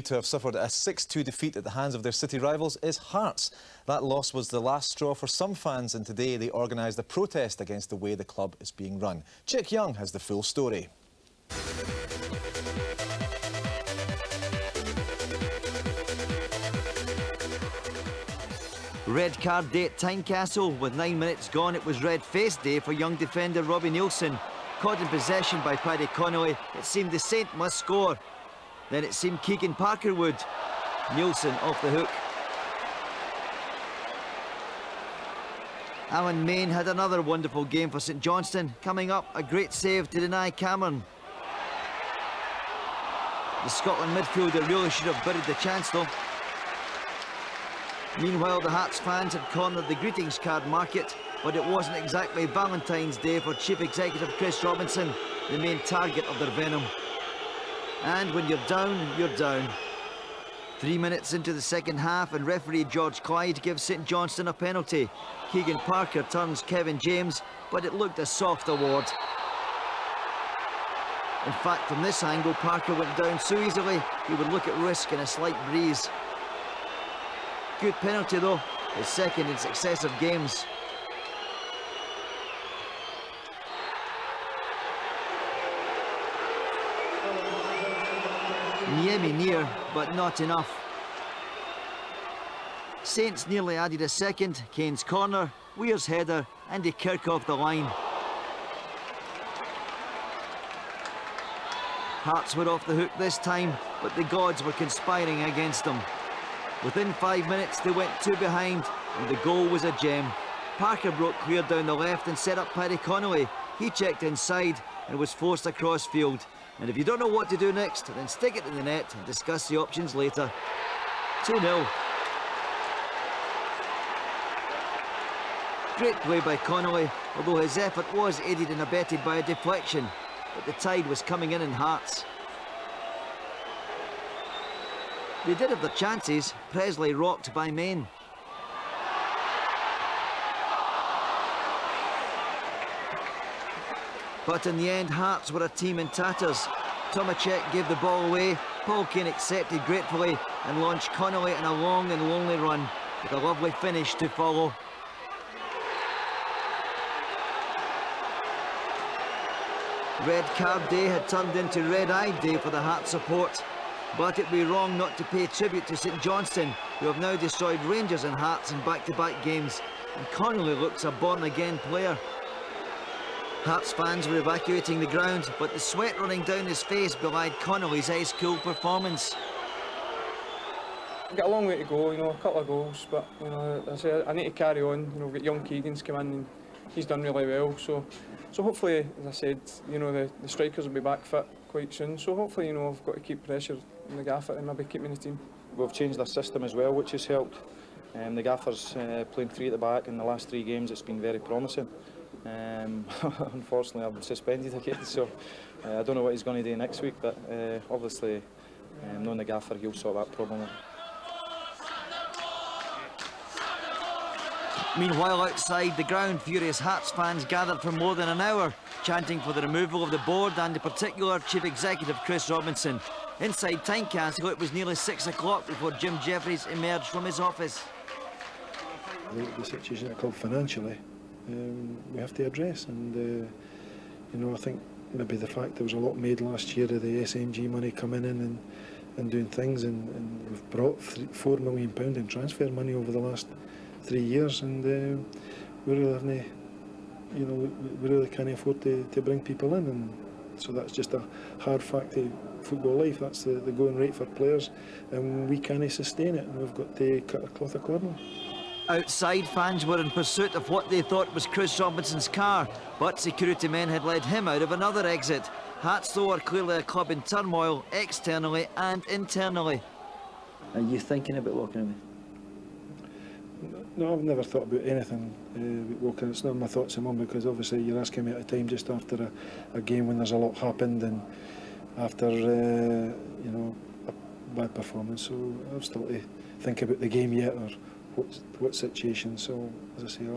To have suffered a 6-2 defeat at the hands of their city rivals is Hearts. That loss was the last straw for some fans, and today they organised a protest against the way the club is being run. Chick Young has the full story. Red card day at Tynecastle. With 9 minutes gone, it was red face day for young defender Robbie Neilson. Caught in possession by Paddy Connolly, it seemed the Saint must score. Then it seemed Keegan Parker would. Neilson off the hook. Alan Main had another wonderful game for St Johnstone. Coming up, a great save to deny Cameron. The Scotland midfielder really should have buried the chance though. Meanwhile, the Hearts fans had cornered the greetings card market, but it wasn't exactly Valentine's Day for Chief Executive Chris Robinson, the main target of their venom. And when you're down, you're down. 3 minutes into the second half and referee George Clyde gives St Johnstone a penalty. Keegan Parker turns Kevin James, but it looked a soft award. In fact, from this angle, Parker went down so easily, he would look at risk in a slight breeze. Good penalty though, his second in successive games. Niemi near, but not enough. Saints nearly added a second. Kane's corner, Weir's header, and he Kirk off the line. Hearts were off the hook this time, but the gods were conspiring against them. Within 5 minutes they went 2 behind, and the goal was a gem. Parker broke clear down the left and set up Paddy Connolly. He checked inside and was forced across field. And if you don't know what to do next, then stick it in the net and discuss the options later. 2-0. Great play by Connolly, although his effort was aided and abetted by a deflection. But the tide was coming in Hearts. They did have their chances, Presley rocked by Main. But in the end, Hearts were a team in tatters. Tomacek gave the ball away, Paul Kane accepted gratefully and launched Connolly in a long and lonely run, with a lovely finish to follow. Red card day had turned into red-eyed day for the Hearts support. But it'd be wrong not to pay tribute to St Johnstone, who have now destroyed Rangers and Hearts in back-to-back games. And Connolly looks a born-again player. Hearts fans were evacuating the ground, but the sweat running down his face belied Connolly's ice-cool performance. I've got a long way to go, a couple of goals, but I need to carry on. We've got young Keegan's come in and he's done really well. So hopefully, as I said, the strikers will be back fit quite soon. So hopefully, I've got to keep pressure on the gaffer and maybe keep me in the team. We've changed our system as well, which has helped. The gaffer's playing 3 at the back in the last 3 games. It's been very promising. Unfortunately, I've been suspended again, so I don't know what he's going to do next week, but obviously, knowing the gaffer, he'll sort that problem out. Meanwhile, outside the ground, furious Hearts fans gathered for more than an hour, chanting for the removal of the board and in particular Chief Executive Chris Robinson. Inside Tynecastle, it was nearly 6 o'clock before Jim Jeffries emerged from his office. The situation at the club financially, we have to address, and I think maybe the fact there was a lot made last year of the SMG money coming in and doing things, and we've brought £4 million in transfer money over the last 3 years, and we really haven't, we really can't afford to bring people in, and so that's just a hard fact of football life. That's the going rate for players, and we can't sustain it, and we've got to cut a cloth accordingly. Outside, fans were in pursuit of what they thought was Chris Robinson's car, but security men had led him out of another exit. Hearts, though, are clearly a club in turmoil, externally and internally. Are you thinking about walking away? No, I've never thought about anything about walking. It's not my thoughts at the moment, because obviously you're asking me at a time just after a game when there's a lot happened and after a bad performance. So I've still to think about the game yet, or what situation. So as I say,